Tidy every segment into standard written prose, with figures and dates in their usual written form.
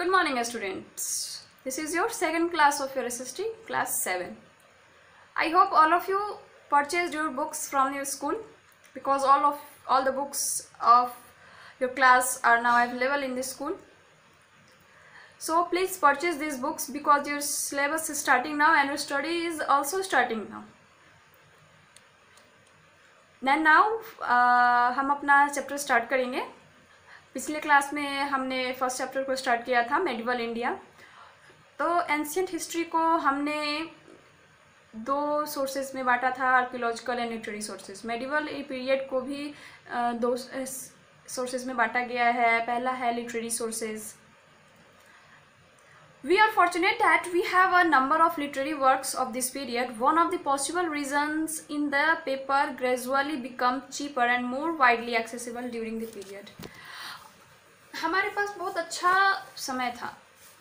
Good morning, students. This is your second class of your SST, class 7. I hope all of you purchased your books from your school because all the books of your class are now available in the school. So please purchase these books because your syllabus is starting now and your study is also starting now. Then now हम अपना chapter start करेंगे. पिछले class में हमने first chapter को start किया था medieval India. तो एंशियंट हिस्ट्री को हमने दो सोर्सेज में बांटा था, archaeological and literary sources. Medieval period को भी दो सोर्सेज में बांटा गया है. पहला है literary sources. We are fortunate that we have a number of literary works of this period. One of the possible reasons in the paper gradually become cheaper and more widely accessible during the period. हमारे पास बहुत अच्छा समय था,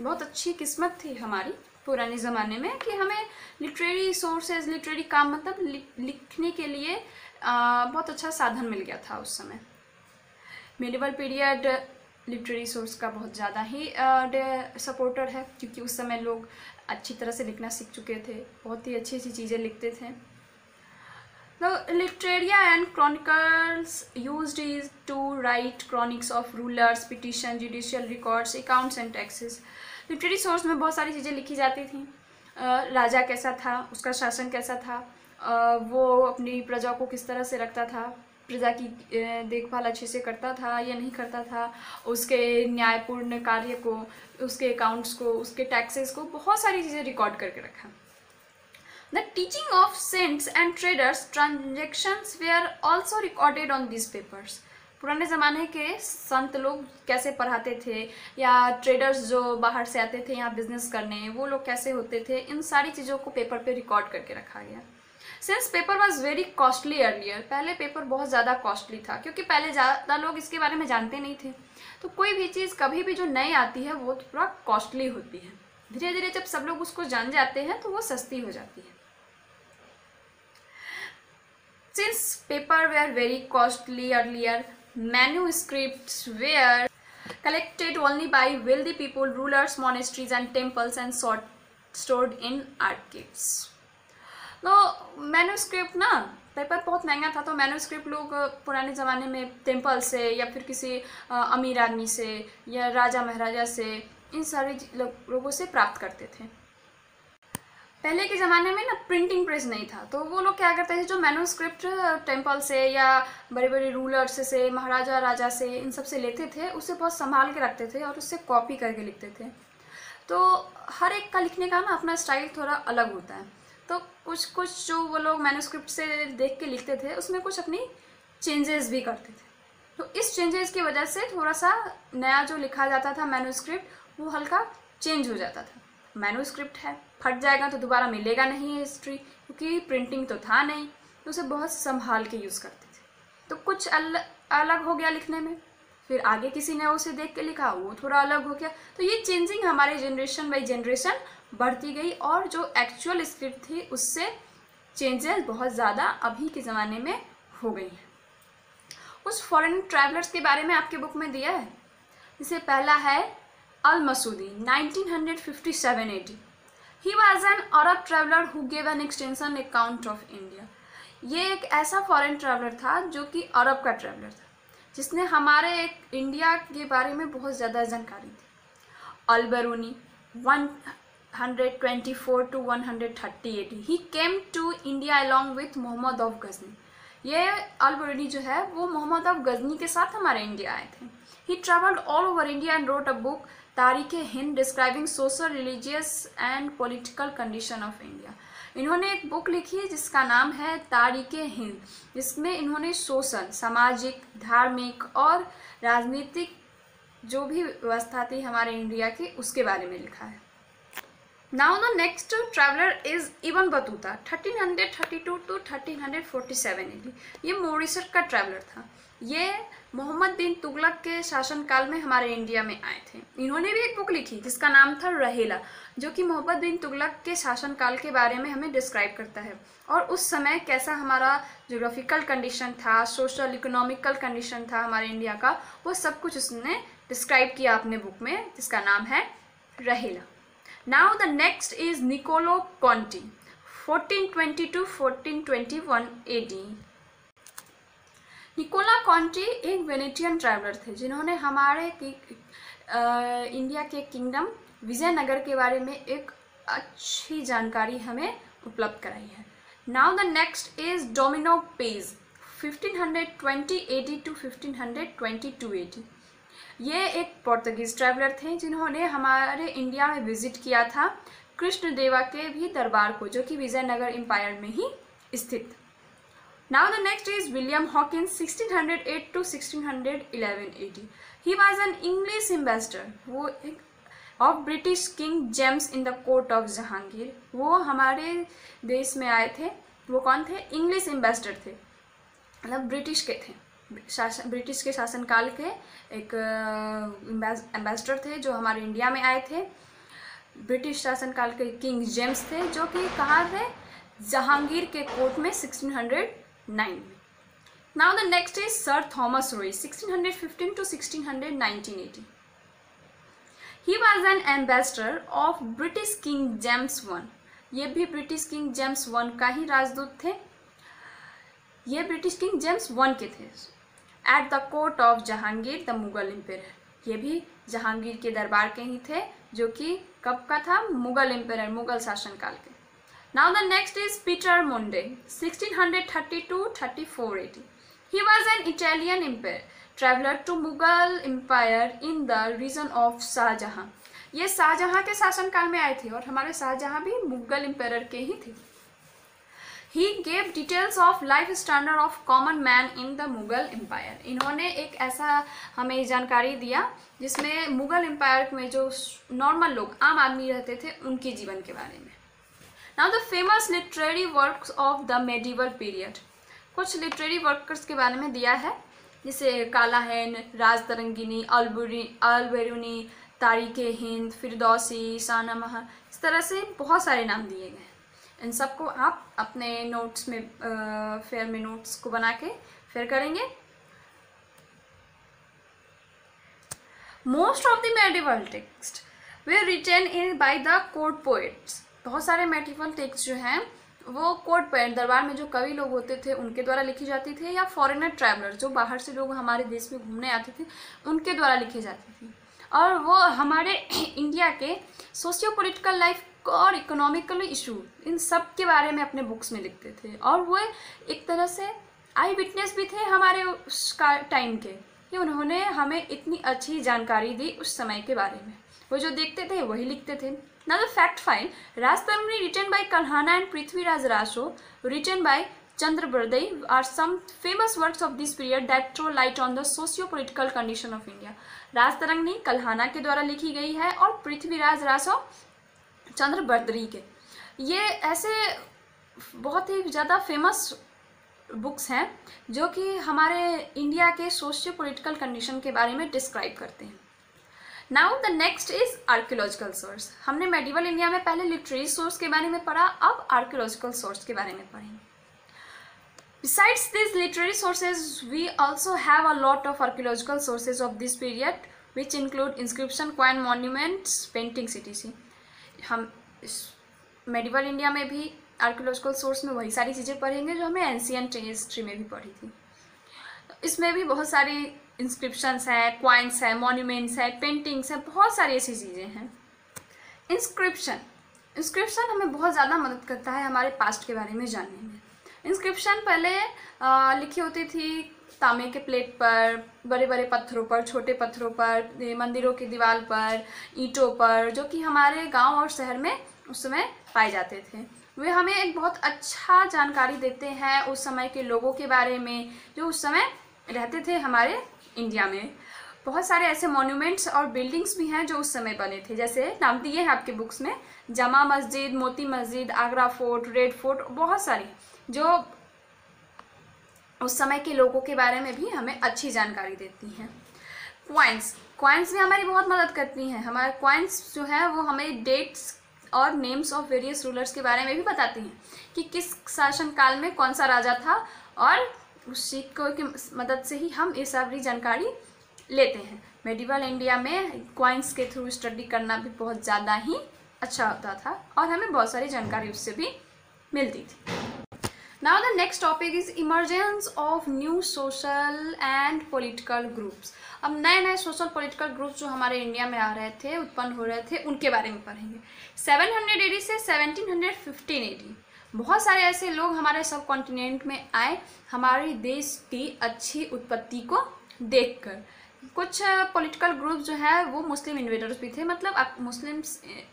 बहुत अच्छी किस्मत थी हमारी पुराने ज़माने में कि हमें लिटरेरी सोर्सेज, लिटरेरी काम मतलब लिखने के लिए बहुत अच्छा साधन मिल गया था उस समय. मेडिवल पीरियड लिटरेरी सोर्स का बहुत ज़्यादा ही सपोर्टर है क्योंकि उस समय लोग अच्छी तरह से लिखना सीख चुके थे, बहुत ही अच्छी अच्छी चीज़ें लिखते थे. The Literaria and Chronicles used is to write chroniques of rulers, petition, judicial records, accounts and taxes. Literary source में बहुत सारी चीज़ें लिखी जाती थी. राजा कैसा था, उसका शासन कैसा था, वो अपनी प्रजा को किस तरह से रखता था, प्रजा की देखभाल अच्छे से करता था या नहीं करता था, उसके न्यायपूर्ण कार्य को, उसके अकाउंट्स को, उसके टैक्सेस को, बहुत सारी चीज़ें रिकॉर्ड करके रखा. The teaching of saints and traders transactions were also recorded on these papers. पुराने ज़माने के संत लोग कैसे पढ़ाते थे या ट्रेडर्स जो बाहर से आते थे यहाँ बिजनेस करने, वो लोग कैसे होते थे, इन सारी चीज़ों को पेपर पे रिकॉर्ड करके रखा गया. Since paper was very costly earlier, पहले पेपर बहुत ज़्यादा कॉस्टली था क्योंकि पहले ज़्यादा लोग इसके बारे में जानते नहीं थे. तो कोई भी चीज़ कभी भी जो नई आती है वो थोड़ा कॉस्टली होती है. धीरे धीरे जब सब लोग उसको जान जाते हैं तो वो सस्ती हो जाती है. Since paper were very costly earlier, manuscripts were collected only by wealthy people, rulers, monasteries and temples and stored in archives. तो मैन्यूस्क्रिप्ट ना, पेपर बहुत महंगा था तो मैन्यूस्क्रिप्ट लोग पुराने ज़माने में टेम्पल से या फिर किसी अमीर आदमी से या राजा महाराजा से, इन सारे लोगों से प्राप्त करते थे. पहले के ज़माने में ना प्रिंटिंग प्रेस नहीं था तो वो लोग क्या करते थे, जो मैन्यूस्क्रिप्ट टेम्पल से या बड़े बड़े रूलर्स से, महाराजा राजा से, इन सब से लेते थे, उसे बहुत संभाल के रखते थे और उससे कॉपी करके लिखते थे. तो हर एक का लिखने का ना अपना स्टाइल थोड़ा अलग होता है. तो कुछ कुछ जो वो लोग मैन्यूस्क्रिप्ट से देख के लिखते थे उसमें कुछ अपनी चेंजेस भी करते थे. तो इस चेंजेस की वजह से थोड़ा सा नया जो लिखा जाता था मैन्यूस्क्रिप्ट वो हल्का चेंज हो जाता था. मैन्यूस्क्रिप्ट है, फट जाएगा तो दोबारा मिलेगा नहीं है हिस्ट्री, क्योंकि प्रिंटिंग तो था नहीं, तो उसे बहुत संभाल के यूज़ करते थे. तो कुछ अलग हो गया लिखने में, फिर आगे किसी ने उसे देख के लिखा, वो थोड़ा अलग हो गया. तो ये चेंजिंग हमारे जनरेशन बाई जनरेशन बढ़ती गई और जो एक्चुअल स्क्रिप्ट थी उससे चेंजेस बहुत ज़्यादा अभी के ज़माने में हो गई हैं. कुछ फॉरेन ट्रैवलर्स के बारे में आपके बुक में दिया है. जैसे पहला है अल Masoodi, 1957 AD. He was an Arab traveler who gave an extensive account of India. ये एक ऐसा फॉरेन ट्रैवलर था जो कि अरब का ट्रैवलर था, जिसने हमारे इंडिया के बारे में बहुत ज़्यादा जानकारी थी. अल बरूनी 124 to 130 AD. He came to India along with Mohammed of Ghazni. ये अल बरूनी जो है वो मोहम्मद ऑफ गजनी के साथ हमारे इंडिया आए थे. He traveled all over India and wrote a book, Tarikh e Hind, describing social, religious and political condition of India. इन्होंने एक बुक लिखी है जिसका नाम है तारीख़-ए-हिंद, जिसमें इन्होंने सोशल, सामाजिक, धार्मिक और राजनीतिक जो भी व्यवस्था थी हमारे इंडिया की उसके बारे में लिखा है. Now the next traveller is Ibn Battuta, 1332 to 1347 AD. ये मॉरिशस का ट्रैवलर था. ये मोहम्मद बिन तुगलक के शासनकाल में हमारे इंडिया में आए थे. इन्होंने भी एक बुक लिखी जिसका नाम था रहेला, जो कि मोहम्मद बिन तुगलक के शासनकाल के बारे में हमें डिस्क्राइब करता है और उस समय कैसा हमारा जोग्राफिकल कंडीशन था, सोशल इकोनॉमिकल कंडीशन था हमारे इंडिया का, वो सब कुछ उसने डिस्क्राइब किया अपने बुक में, जिसका नाम है Rihla. Now the next is Niccolo Conti 1420 to 1421 AD। Nicola Conti एक वेनेटियन ट्रैवलर थे जिन्होंने हमारे इंडिया के किंगडम विजयनगर के बारे में एक अच्छी जानकारी हमें उपलब्ध कराई है। Now the next is domino page 1520 AD to 1522 AD। ये एक पोर्तुगीज ट्रैवलर थे जिन्होंने हमारे इंडिया में विजिट किया था कृष्णदेवा के भी दरबार को, जो कि विजयनगर एम्पायर में ही स्थित। Now the next is William Hawkins 1608 to 1611 AD। He was an English ambassador, वो एक of British king James in the court of Jahangir. वो हमारे देश में आए थे। वो कौन थे? इंग्लिश एम्बेसडर थे, मतलब ब्रिटिश के थे, ब्रिटिश के शासनकाल के एक एम्बेसडर थे जो हमारे इंडिया में आए थे। ब्रिटिश शासनकाल के किंग जेम्स थे, जो कि कहाँ थे? जहांगीर के कोर्ट में 1609 में। Now the next is sir Thomas Roy 1615 to 1619 AD। He was N ambassador of British king James one. ये भी ब्रिटिश किंग जेम्स वन का ही राजदूत थे। ये ब्रिटिश किंग जेम्स वन के थे। At the court of Jahangir the Mughal empire. ये भी जहांगीर के दरबार के ही थे, जो कि कब का था? मुगल एम्पायर, मुगल शासनकाल के। Now the next is Peter Mundy 1630 to 34 AD। He was an Italian empire traveller to Mughal empire in the reign of Shah Jahan. ये शाहजहां के शासनकाल में आए थे और हमारे शाहजहां भी मुगल एम्पायर के ही थे। He gave details of life standard of common man in the Mughal empire. इन्होंने एक ऐसा हमें जानकारी दिया जिसमें मुगल एम्पायर में जो नॉर्मल लोग, आम आदमी रहते थे, उनके जीवन के बारे में। Now the famous literary works of the medieval period। कुछ लिटरेरी वर्कर्स के बारे में दिया है, जैसे कालाहैन, राज तरंगिनी, अलबेरूनी, तारीखे हिंद, फिरदौसी, शाहनमह, इस तरह से बहुत सारे नाम दिए गए हैं। इन सबको आप अपने नोट्स में फेयर में नोट्स को बना के फेयर करेंगे। Most of the medieval text were written in by the court poets. बहुत सारे मेडिवल टेक्स्ट जो हैं वो कोर्ट पोएट, दरबार में जो कवि लोग होते थे उनके द्वारा लिखी जाती थी, या फॉरेनर ट्रैवलर जो बाहर से लोग हमारे देश में घूमने आते थे उनके द्वारा लिखी जाती थी। और वो हमारे इंडिया के सोशियो पॉलिटिकल लाइफ और इकोनॉमिकल इशू, इन सब के बारे में अपने बुक्स में लिखते थे। और वो एक तरह से आई विटनेस भी थे हमारे उस टाइम के, कि उन्होंने हमें इतनी अच्छी जानकारी दी उस समय के बारे में। वो जो देखते थे वही लिखते थे। Now the fact find Rajatarangini written by Kalhana and Prithviraj Raso written by Chand Bardai are some famous works of this period that throw light on the socio political condition of India. Rajatarangini Kalhana के द्वारा लिखी गई है और पृथ्वीराज रासो चंद्रबरदई के। ये ऐसे बहुत ही ज़्यादा फेमस बुक्स हैं जो कि हमारे इंडिया के सोशियो पॉलिटिकल कंडीशन के बारे में डिस्क्राइब करते हैं। Now the next is archaeological source. हमने मेडिवल इंडिया में पहले लिटरेरी सोर्स के बारे में पढ़ा, अब आर्कियोलॉजिकल सोर्स के बारे में पढ़ेंगे। Besides these literary sources, we also have a lot of archaeological sources of this period, which include inscription, coin, monuments, paintings, etc. हम इस मेडिवल इंडिया में भी आर्कियोलॉजिकल सोर्स में वही सारी चीज़ें पढ़ेंगे जो हमें एंशिएंट हिस्ट्री में भी पढ़ी थी। इसमें भी बहुत सारी इंस्क्रिप्शंस हैं, क्वाइंस हैं, मॉन्यूमेंट्स हैं, पेंटिंग्स हैं, बहुत सारी ऐसी चीज़ें हैं। इंस्क्रिप्शन हमें बहुत ज़्यादा मदद करता है हमारे पास्ट के बारे में जानने में। इंस्क्रिप्शन पहले लिखी होती थी तांबे के प्लेट पर, बड़े बड़े पत्थरों पर, छोटे पत्थरों पर, मंदिरों की दीवार पर, ईंटों पर, जो कि हमारे गांव और शहर में उस समय पाए जाते थे। वे हमें एक बहुत अच्छा जानकारी देते हैं उस समय के लोगों के बारे में जो उस समय रहते थे हमारे इंडिया में। बहुत सारे ऐसे मॉन्यूमेंट्स और बिल्डिंग्स भी हैं जो उस समय बने थे, जैसे नाम दिए हैं आपके बुक्स में, जमा मस्जिद, Moti Masjid, Agra fort, red fort, बहुत सारी जो उस समय के लोगों के बारे में भी हमें अच्छी जानकारी देती हैं। क्वाइंस भी हमारी बहुत मदद करती हैं। हमारे क्वाइंस जो है वो हमें डेट्स और नेम्स ऑफ वेरियस रूलर्स के बारे में भी बताती हैं कि किस शासनकाल में कौन सा राजा था, और उस सिक्कों की मदद से ही हम ये सारी जानकारी लेते हैं। मेडिवल इंडिया में कॉइन्स के थ्रू स्टडी करना भी बहुत ज़्यादा ही अच्छा होता था और हमें बहुत सारी जानकारी उससे भी मिलती थी। Now the next topic is emergence of new social and political groups. अब नए नए सोशल पॉलिटिकल ग्रुप्स जो हमारे इंडिया में आ रहे थे, उत्पन्न हो रहे थे, उनके बारे में पढ़ेंगे। 700 AD से 1715 AD बहुत सारे ऐसे लोग हमारे सब कॉन्टिनेंट में आए हमारे देश की अच्छी उत्पत्ति को देखकर। कुछ पॉलिटिकल ग्रुप जो है वो मुस्लिम इन्वेडर्स भी थे, मतलब मुस्लिम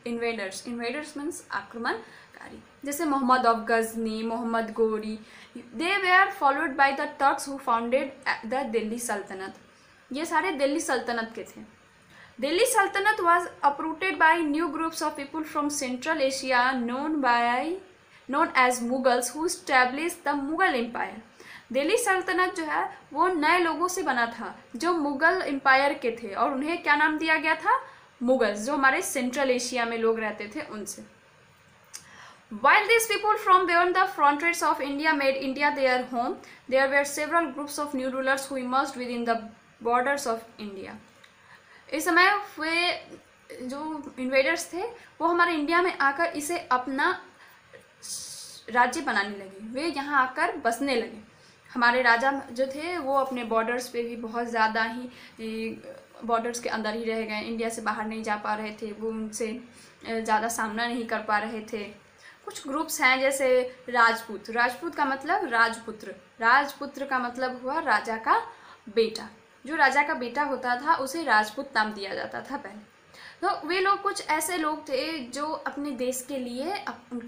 इन्वेडर्स मीन्स आक्रमणकारी, जैसे Mohammad of Ghazni, Mohammad Ghori. They were followed by the Turks who founded the Delhi Sultanate. ये सारे दिल्ली सल्तनत के थे। Delhi Sultanate was uprooted by new groups of people from Central Asia known as Mughals who established the Mughal empire. Delhi Sultanate जो है वो नए लोगों से बना था जो मुगल एम्पायर के थे और उन्हें क्या नाम दिया गया था? मुगल्स, जो हमारे सेंट्रल एशिया में लोग रहते थे उनसे। While these people from beyond the frontiers of India made India their home, there were several groups of new rulers who emerged within the borders of India. इस समय वे जो इन्वेडर्स थे वो हमारे इंडिया में आकर इसे अपना राज्य बनाने लगे, वे यहाँ आकर बसने लगे। हमारे राजा जो थे वो अपने बॉर्डर्स पे भी बहुत ज़्यादा ही बॉर्डर्स के अंदर ही रह गए, इंडिया से बाहर नहीं जा पा रहे थे, वो उनसे ज़्यादा सामना नहीं कर पा रहे थे। कुछ ग्रुप्स हैं जैसे राजपूत। राजपूत का मतलब राजपुत्र, राजपुत्र का मतलब हुआ राजा का बेटा। जो राजा का बेटा होता था उसे राजपूत नाम दिया जाता था पहले। तो वे लोग कुछ ऐसे लोग थे जो अपने देश के लिए,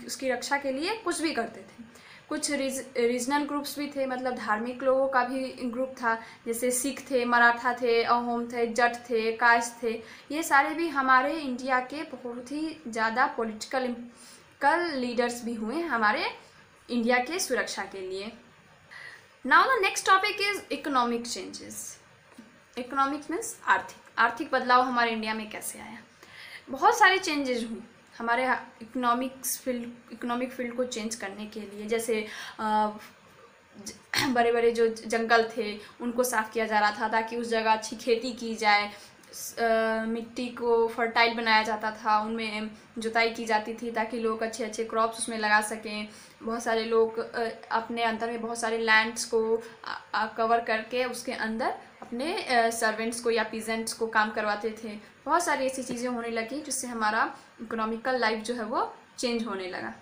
उसकी रक्षा के लिए कुछ भी करते थे। कुछ रीजनल ग्रुप्स भी थे, मतलब धार्मिक लोगों का भी ग्रुप था, जैसे सिख थे, मराठा थे, अहोम थे, जट थे, कास्ट थे। ये सारे भी हमारे इंडिया के बहुत ही ज़्यादा पॉलिटिकल लीडर्स भी हुए हमारे इंडिया के सुरक्षा के लिए। Now the next topic is economic changes. Economic means आर्थिक बदलाव हमारे इंडिया में कैसे आया। बहुत सारे चेंजेस हुए हमारे इकोनॉमिक फील्ड को चेंज करने के लिए। जैसे बड़े बड़े जो जंगल थे उनको साफ़ किया जा रहा था ताकि उस जगह अच्छी खेती की जाए, मिट्टी को फर्टाइल बनाया जाता था, उनमें जुताई की जाती थी ताकि लोग अच्छे अच्छे क्रॉप्स उसमें लगा सकें। बहुत सारे लोग अपने अंदर में बहुत सारे लैंड्स को कवर करके उसके अंदर अपने सर्वेंट्स को या पीजेंट्स को काम करवाते थे। बहुत सारी ऐसी चीज़ें होने लगी जिससे हमारा इकोनॉमिकल लाइफ जो है वो चेंज होने लगा।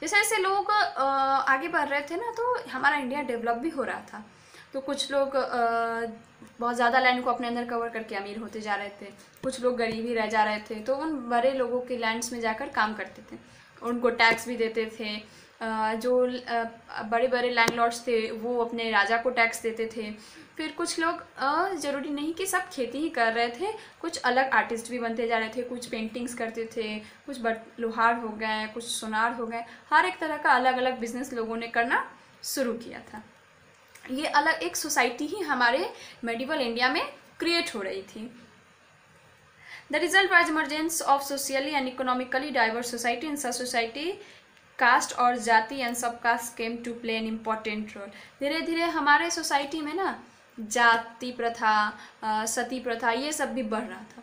जैसे जैसे लोग आगे बढ़ रहे थे ना, तो हमारा इंडिया डेवलप भी हो रहा था। तो कुछ लोग बहुत ज़्यादा लैंड को अपने अंदर कवर करके अमीर होते जा रहे थे, कुछ लोग गरीब ही रह जा रहे थे। तो उन बड़े लोगों के लैंड्स में जाकर काम करते थे, उनको टैक्स भी देते थे। जो बड़े बड़े लैंडलॉर्ड्स थे वो अपने राजा को टैक्स देते थे। फिर कुछ लोग ज़रूरी नहीं कि सब खेती ही कर रहे थे, कुछ अलग आर्टिस्ट भी बनते जा रहे थे, कुछ पेंटिंग्स करते थे, कुछ लोहार हो गए, कुछ सोनार हो गए। हर एक तरह का अलग अलग बिजनेस लोगों ने करना शुरू किया था। ये अलग एक सोसाइटी ही हमारे मेडिवल इंडिया में क्रिएट हो रही थी। The result was emergence of socially and economically diverse society. In such society caste और जाति and sub caste came to play an important role. धीरे धीरे हमारे सोसाइटी में ना जाति प्रथा, सती प्रथा, ये सब भी बढ़ रहा था।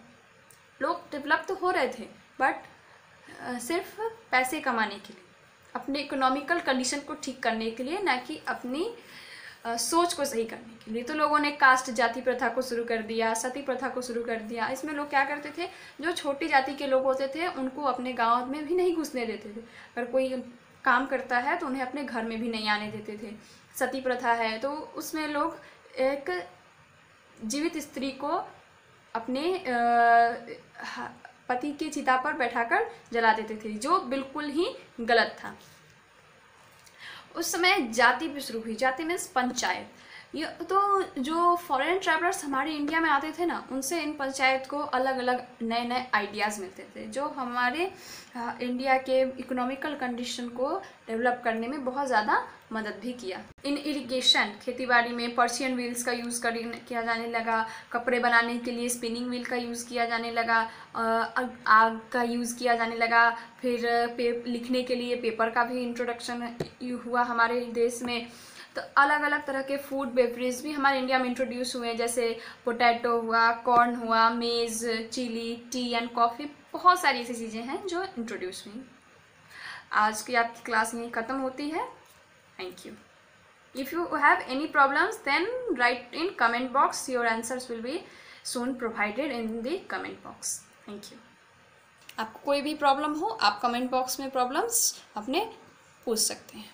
लोग डेवलप तो हो रहे थे बट सिर्फ पैसे कमाने के लिए, अपने इकोनॉमिकल कंडीशन को ठीक करने के लिए, ना कि अपनी सोच को सही करने के लिए। तो लोगों ने कास्ट जाति प्रथा को शुरू कर दिया, सती प्रथा को शुरू कर दिया। इसमें लोग क्या करते थे, जो छोटी जाति के लोग होते थे उनको अपने गांव में भी नहीं घुसने देते थे। अगर कोई काम करता है तो उन्हें अपने घर में भी नहीं आने देते थे। सती प्रथा है तो उसमें लोग एक जीवित स्त्री को अपने पति की चिता पर बैठाकर जला देते थे, जो बिल्कुल ही गलत था। उस समय जाति भी शुरू हुई। जाति मीन्स पंचायत। ये तो जो फॉरेन ट्रैवलर्स हमारे इंडिया में आते थे ना, उनसे इन पंचायत को अलग अलग नए नए आइडियाज़ मिलते थे, जो हमारे इंडिया के इकोनॉमिकल कंडीशन को डेवलप करने में बहुत ज़्यादा मदद भी किया। इन इरिगेशन, खेतीबाड़ी में पर्शियन व्हील्स का यूज़ किया जाने लगा। कपड़े बनाने के लिए स्पिनिंग व्हील का यूज़ किया जाने लगा। आग का यूज़ किया जाने लगा। फिर लिखने के लिए पेपर का भी इंट्रोडक्शन हुआ हमारे देश में। तो अलग अलग तरह के फूड बेवरेज भी हमारे इंडिया में इंट्रोड्यूस हुए हैं, जैसे पोटैटो हुआ, कॉर्न हुआ, मेज़, चिली, टी एंड कॉफ़ी, बहुत सारी ऐसी चीज़ें हैं जो इंट्रोड्यूस हुई। आज की आपकी क्लास यहीं ख़त्म होती है। Thank you. If you have any problems, then write in comment box. Your answers will be soon provided in the comment box. Thank you. आपको कोई भी प्रॉब्लम हो, आप कमेंट बॉक्स में प्रॉब्लम्स अपने पूछ सकते हैं।